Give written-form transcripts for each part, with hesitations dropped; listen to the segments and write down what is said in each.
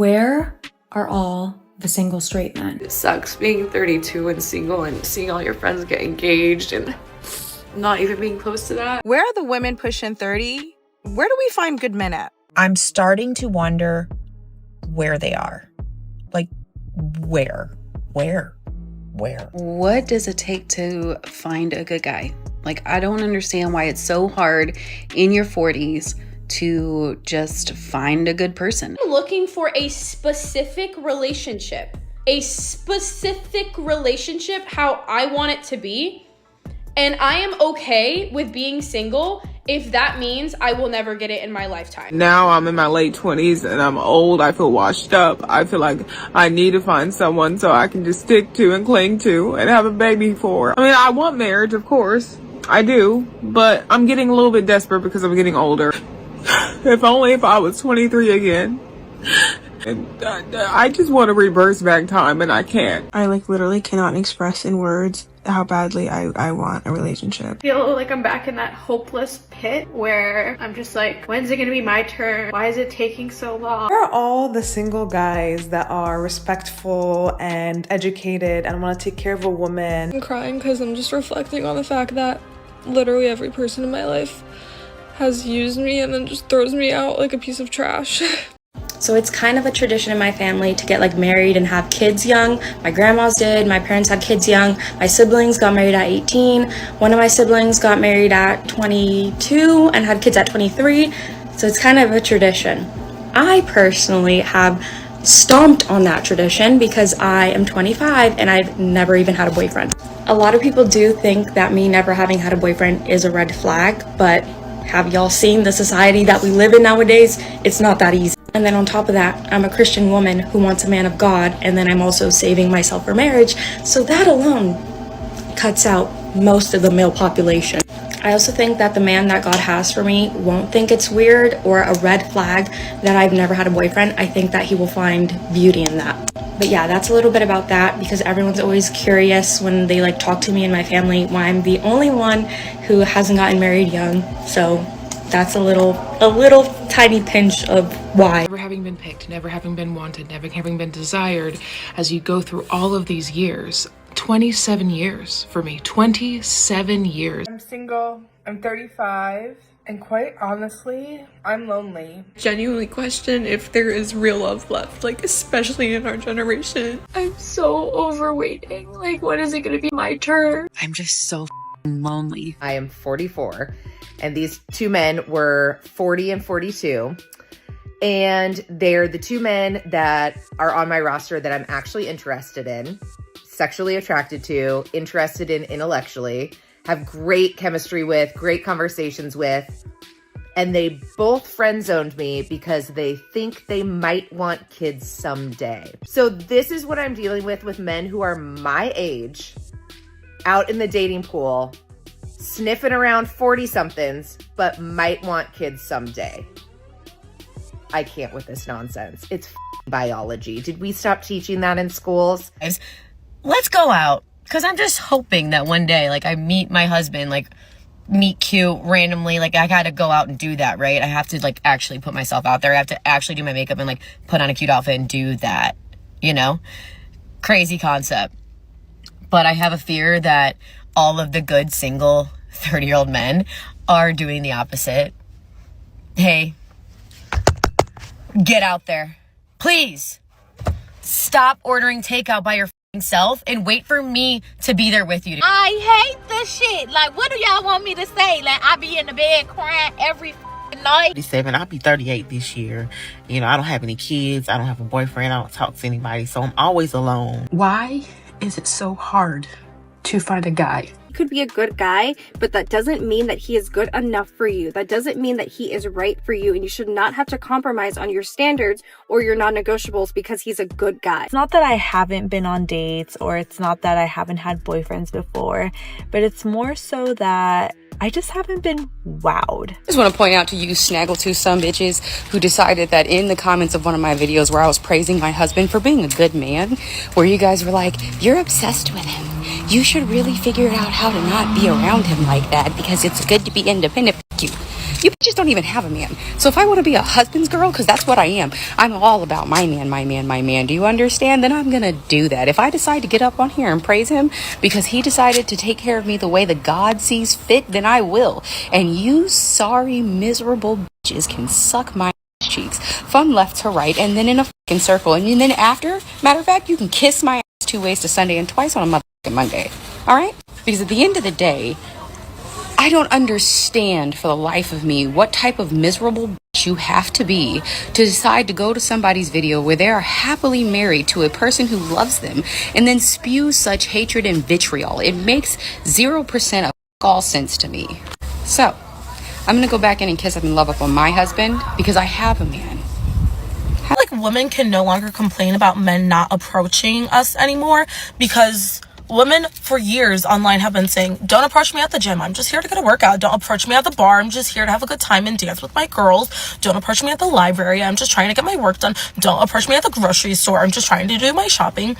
Where are all the single straight men? It sucks being 32 and single and seeing all your friends get engaged and not even being close to that. Where are the women pushing 30? Where do we find good men at? I'm starting to wonder where they are. Like, where? What does it take to find a good guy? Like, I don't understand why it's so hard in your 40s to just find a good person. I'm looking for a specific relationship how I want it to be. And I am okay with being single if that means I will never get it in my lifetime. Now I'm in my late 20s and I'm old. I feel washed up. I feel like I need to find someone so I can just stick to and cling to and have a baby for. I mean, I want marriage, of course. I do. But I'm getting a little bit desperate because I'm getting older. If only if I was 23 again. And I just want to reverse back time and I can't. I literally cannot express in words how badly I want a relationship. I feel like I'm back in that hopeless pit where I'm just like, when's it gonna be my turn? Why is it taking so long? Where are all the single guys that are respectful and educated and want to take care of a woman? I'm crying because I'm just reflecting on the fact that literally every person in my life has used me and then just throws me out like a piece of trash. So it's kind of a tradition in my family to get married and have kids young. My grandmas did, my parents had kids young. My siblings got married at 18. One of my siblings got married at 22 and had kids at 23. So it's kind of a tradition. I personally have stomped on that tradition because I am 25 and I've never even had a boyfriend. A lot of people do think that me never having had a boyfriend is a red flag, but have y'all seen the society that we live in nowadays? It's not that easy. And then on top of that, I'm a Christian woman who wants a man of God, and then I'm also saving myself for marriage. So that alone cuts out most of the male population. I also think that the man that God has for me won't think it's weird or a red flag that I've never had a boyfriend. I think that he will find beauty in that. But yeah, that's a little bit about that because everyone's always curious when they talk to me and my family why I'm the only one who hasn't gotten married young. So that's a little tiny pinch of why. Never having been picked, never having been wanted, never having been desired as you go through all of these years. 27 years for me, 27 years. I'm single, I'm 35, and quite honestly, I'm lonely. Genuinely question if there is real love left, especially in our generation. I'm so over waiting. When is it gonna be my turn? I'm just so lonely. I am 44, and these two men were 40 and 42. And they're the two men that are on my roster that I'm actually interested in, sexually attracted to, interested in intellectually, have great chemistry with, great conversations with. And they both friend zoned me because they think they might want kids someday. So this is what I'm dealing with men who are my age, out in the dating pool, sniffing around 40-somethings, but might want kids someday. I can't with this nonsense. It's biology. Did we stop teaching that in schools? Let's go out. Because I'm just hoping that one day, I meet my husband, meet cute randomly. I gotta go out and do that, right? I have to, actually put myself out there. I have to actually do my makeup and, put on a cute outfit and do that, Crazy concept. But I have a fear that all of the good single 30-year-old men are doing the opposite. Hey, get out there. Please stop ordering takeout by your self and wait for me to be there with you. I hate this shit. What do y'all want me to say? I be in the bed crying every night. 37, I'll be 38 this year. I don't have any kids. I don't have a boyfriend. I don't talk to anybody. So I'm always alone. Why is it so hard to find a guy? He could be a good guy, but that doesn't mean that he is good enough for you. That doesn't mean that he is right for you, and you should not have to compromise on your standards or your non-negotiables because he's a good guy. It's not that I haven't been on dates, or it's not that I haven't had boyfriends before, but it's more so that I just haven't been wowed. I just want to point out to you snaggletooth some bitches who decided that in the comments of one of my videos where I was praising my husband for being a good man, where you guys were like, you're obsessed with him. You should really figure out how to not be around him like that because it's good to be independent. F*** you. You just don't even have a man. So if I want to be a husband's girl, because that's what I am, I'm all about my man, my man, my man. Do you understand? Then I'm going to do that. If I decide to get up on here and praise him because he decided to take care of me the way that God sees fit, then I will. And you sorry, miserable bitches can suck my cheeks from left to right and then in a fucking circle. And then after, matter of fact, you can kiss my ass 2 ways to Sunday and twice on a motherfucking Monday. All right? Because at the end of the day, I don't understand for the life of me what type of miserable bitch you have to be to decide to go to somebody's video where they are happily married to a person who loves them and then spew such hatred and vitriol. It makes 0% of all sense to me. So, I'm going to go back in and kiss up and love up on my husband because I have a man. Like, women can no longer complain about men not approaching us anymore because women for years online have been saying, don't approach me at the gym, I'm just here to get a workout. Don't approach me at the bar, I'm just here to have a good time and dance with my girls. Don't approach me at the library, I'm just trying to get my work done. Don't approach me at the grocery store, I'm just trying to do my shopping.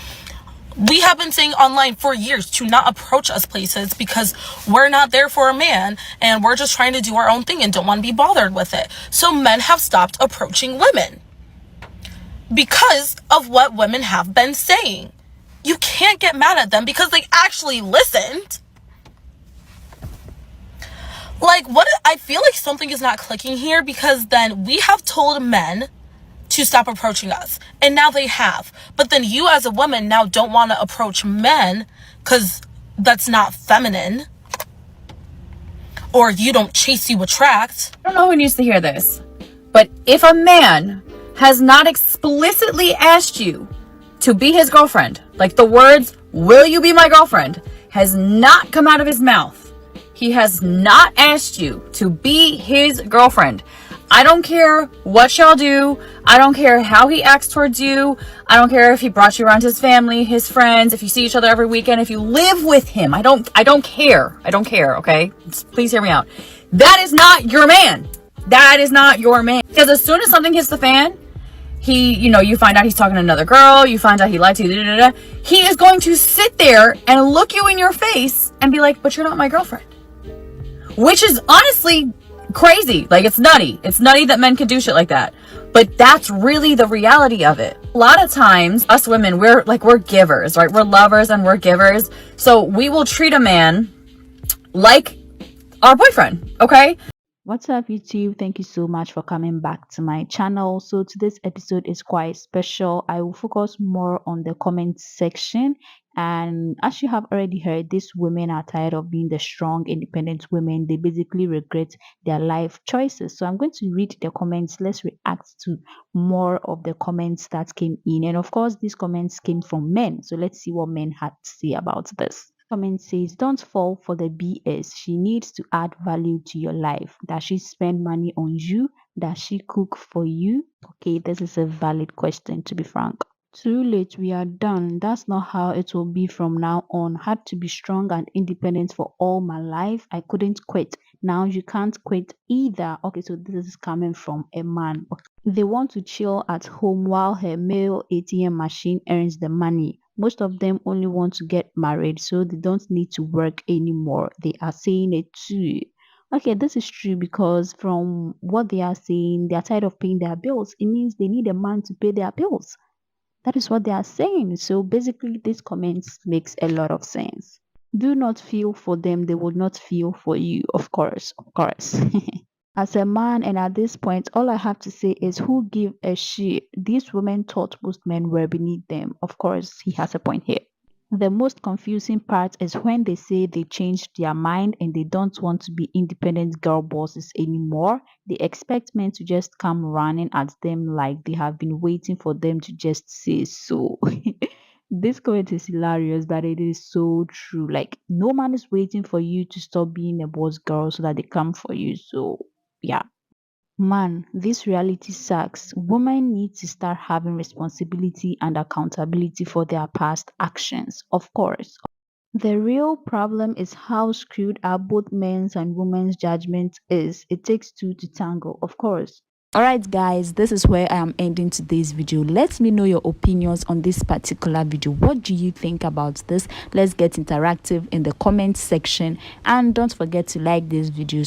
We have been saying online for years to not approach us places because we're not there for a man and we're just trying to do our own thing and don't want to be bothered with it. So men have stopped approaching women because of what women have been saying. You can't get mad at them because they actually listened. Like, what? I feel like something is not clicking here because then we have told men to stop approaching us and now they have. But then you as a woman now don't want to approach men because that's not feminine. Or you don't chase, you attract. I don't know who needs to hear this, but if a man has not explicitly asked you to be his girlfriend, like the words, will you be my girlfriend, has not come out of his mouth. He has not asked you to be his girlfriend. I don't care what y'all do. I don't care how he acts towards you. I don't care if he brought you around his family, his friends, if you see each other every weekend, if you live with him. I don't care. I don't care, okay? Please hear me out. That is not your man. That is not your man. Because as soon as something hits the fan, you find out he's talking to another girl, you find out he lied to you, he is going to sit there and look you in your face and be like, but you're not my girlfriend. Which is honestly crazy. Like, it's nutty. It's nutty that men can do shit like that. But that's really the reality of it. A lot of times, us women, we're givers, right? We're lovers and we're givers. So we will treat a man like our boyfriend, okay? What's up, YouTube? Thank you so much for coming back to my channel. So today's episode is quite special. I will focus more on the comment section. And as you have already heard, these women are tired of being the strong, independent women. They basically regret their life choices. So I'm going to read the comments. Let's react to more of the comments that came in. And of course, these comments came from men. So let's see what men had to say about this. Comment says, don't fall for the BS. She needs to add value to your life. Does she spend money on you? Does she cook for you? Okay, this is a valid question, to be frank. Too late, we are done. That's not how it will be from now on. Had to be strong and independent for all my life. I couldn't quit. Now you can't quit either. Okay, so this is coming from a man. They want to chill at home while her male ATM machine earns the money. Most of them only want to get married, so they don't need to work anymore. They are saying it too. Okay, this is true because from what they are saying, they are tired of paying their bills. It means they need a man to pay their bills. That is what they are saying. So basically, this comments makes a lot of sense. Do not feel for them. They will not feel for you. Of course. As a man, and at this point, all I have to say is who give a shit? These women thought most men were beneath them. Of course, he has a point here. The most confusing part is when they say they changed their mind and they don't want to be independent girl bosses anymore. They expect men to just come running at them like they have been waiting for them to just say so. This comment is hilarious, but it is so true. Like, no man is waiting for you to stop being a boss girl so that they come for you. So, yeah. Man, this reality sucks. Women need to start having responsibility and accountability for their past actions, of course. The real problem is how screwed up both men's and women's judgment is. It takes two to tango, of course. Alright guys, this is where I am ending today's video. Let me know your opinions on this particular video. What do you think about this? Let's get interactive in the comment section, and don't forget to like this video.